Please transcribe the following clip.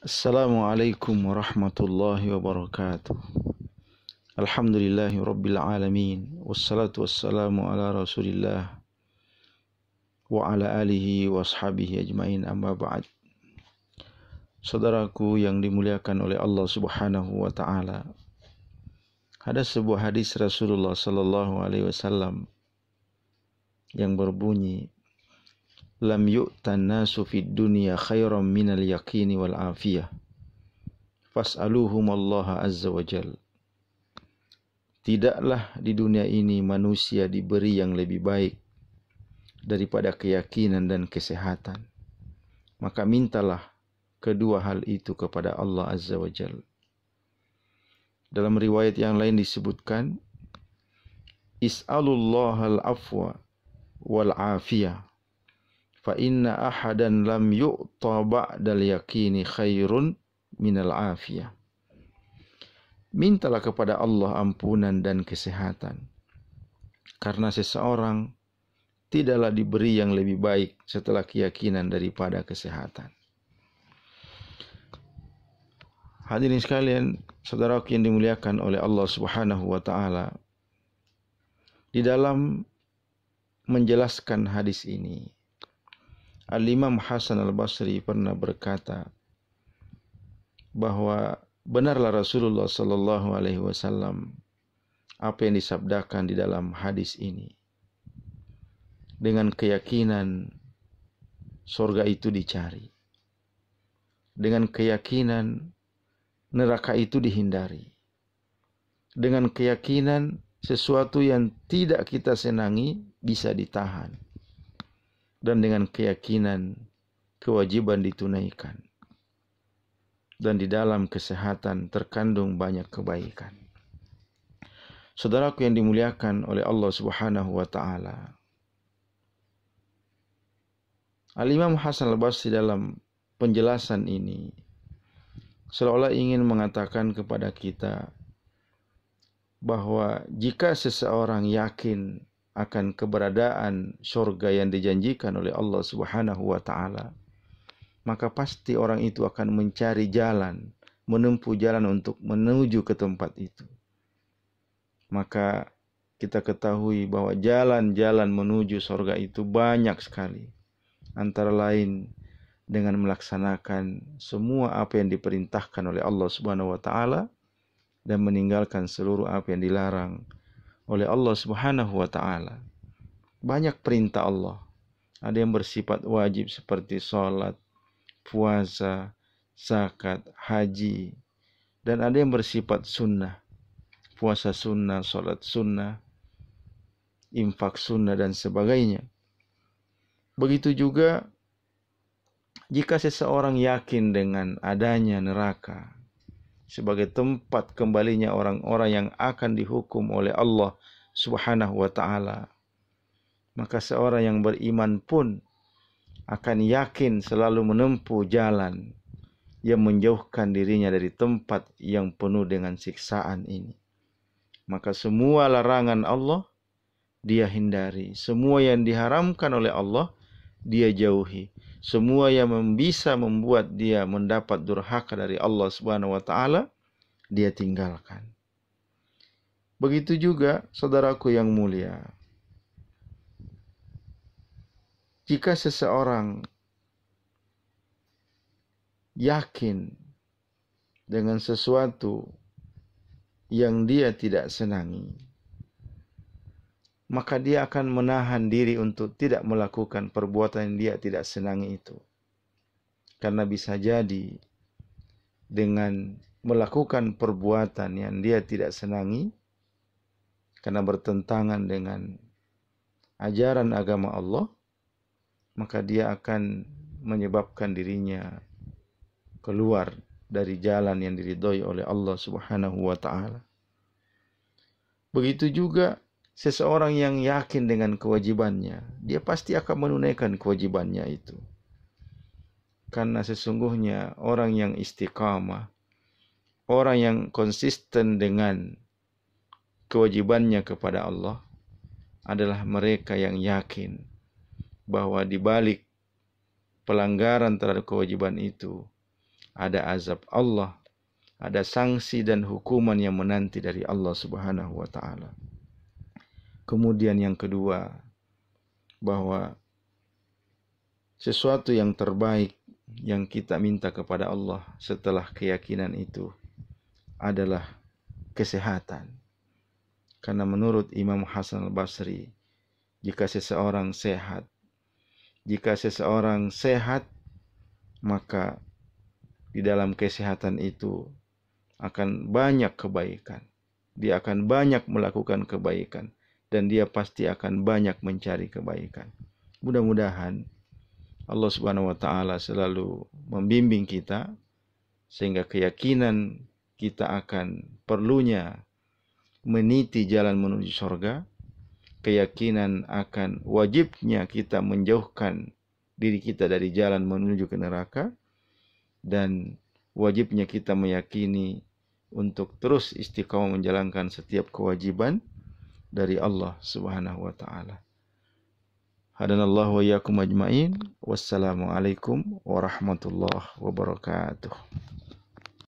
Assalamualaikum warahmatullahi wabarakatuh. Alhamdulillahi rabbil alamin. Wassalatu wassalamu ala rasulillah wa ala alihi wa ashabihi ajmain, amma ba'd. Saudaraku yang dimuliakan oleh Allah subhanahu wa ta'ala, ada sebuah hadis Rasulullah sallallahu alaihi wasallam yang berbunyi, lam yu'tan nasu fid dunya khairan minal yaqini wal afiyah fas'aluhum Allah azza wa jal. Tidaklah di dunia ini manusia diberi yang lebih baik daripada keyakinan dan kesehatan, maka mintalah kedua hal itu kepada Allah azza wa jal. Dalam riwayat yang lain disebutkan, is'alullahal afwa wal afiyah fa inna ahadan lam yu'ta ba'dal yaqini khairun minal afiyah. Mintalah kepada Allah ampunan dan kesehatan, karena seseorang tidaklah diberi yang lebih baik setelah keyakinan daripada kesehatan. Hadirin sekalian, saudaraku yang dimuliakan oleh Allah subhanahu wa ta'ala, di dalam menjelaskan hadis ini, Al-Imam Hasan Al-Basri pernah berkata bahwa benarlah Rasulullah sallallahu alaihi wasallam apa yang disabdakan di dalam hadis ini. Dengan keyakinan surga itu dicari, dengan keyakinan neraka itu dihindari, dengan keyakinan sesuatu yang tidak kita senangi bisa ditahan, dan dengan keyakinan kewajiban ditunaikan. Dan di dalam kesehatan terkandung banyak kebaikan. Saudaraku yang dimuliakan oleh Allah subhanahu wa ta'ala, Al-Imam Hasan Al-Basri dalam penjelasan ini seolah-olah ingin mengatakan kepada kita bahwa jika seseorang yakin akan keberadaan surga yang dijanjikan oleh Allah subhanahu wa ta'ala, maka pasti orang itu akan mencari jalan, menempuh jalan untuk menuju ke tempat itu. Maka kita ketahui bahwa jalan-jalan menuju surga itu banyak sekali. Antara lain dengan melaksanakan semua apa yang diperintahkan oleh Allah subhanahu wa ta'ala dan meninggalkan seluruh apa yang dilarang oleh Allah subhanahu wa ta'ala. Banyak perintah Allah. Ada yang bersifat wajib seperti sholat, puasa, zakat, haji. Dan ada yang bersifat sunnah. Puasa sunnah, sholat sunnah, infak sunnah dan sebagainya. Begitu juga jika seseorang yakin dengan adanya neraka sebagai tempat kembalinya orang-orang yang akan dihukum oleh Allah subhanahu wa ta'ala, maka seorang yang beriman pun akan yakin selalu menempuh jalan yang menjauhkan dirinya dari tempat yang penuh dengan siksaan ini. Maka semua larangan Allah dia hindari, semua yang diharamkan oleh Allah dia jauhi. Semua yang bisa membuat dia mendapat durhaka dari Allah subhanahu wa ta'ala, dia tinggalkan. Begitu juga saudaraku yang mulia, jika seseorang yakin dengan sesuatu yang dia tidak senangi, maka dia akan menahan diri untuk tidak melakukan perbuatan yang dia tidak senangi itu. Karena bisa jadi dengan melakukan perbuatan yang dia tidak senangi, karena bertentangan dengan ajaran agama Allah, maka dia akan menyebabkan dirinya keluar dari jalan yang diridhoi oleh Allah subhanahu wa ta'ala. Begitu juga seseorang yang yakin dengan kewajibannya, dia pasti akan menunaikan kewajibannya itu. Karena sesungguhnya orang yang istiqamah, orang yang konsisten dengan kewajibannya kepada Allah adalah mereka yang yakin bahwa di balik pelanggaran terhadap kewajiban itu ada azab Allah, ada sanksi dan hukuman yang menanti dari Allah Subhanahu wa taala. Kemudian yang kedua, bahwa sesuatu yang terbaik yang kita minta kepada Allah setelah keyakinan itu adalah kesehatan. Karena menurut Imam Hasan al-Basri, jika seseorang sehat, maka di dalam kesehatan itu akan banyak kebaikan. Dia akan banyak melakukan kebaikan dan dia pasti akan banyak mencari kebaikan. Mudah-mudahan Allah Subhanahu wa taala selalu membimbing kita sehingga keyakinan kita akan perlunya meniti jalan menuju surga, keyakinan akan wajibnya kita menjauhkan diri kita dari jalan menuju ke neraka, dan wajibnya kita meyakini untuk terus istiqamah menjalankan setiap kewajiban dari Allah Subhanahu wa taala. Hadanallahu wa iyyakum ajmain. Wassalamualaikum warahmatullahi wabarakatuh.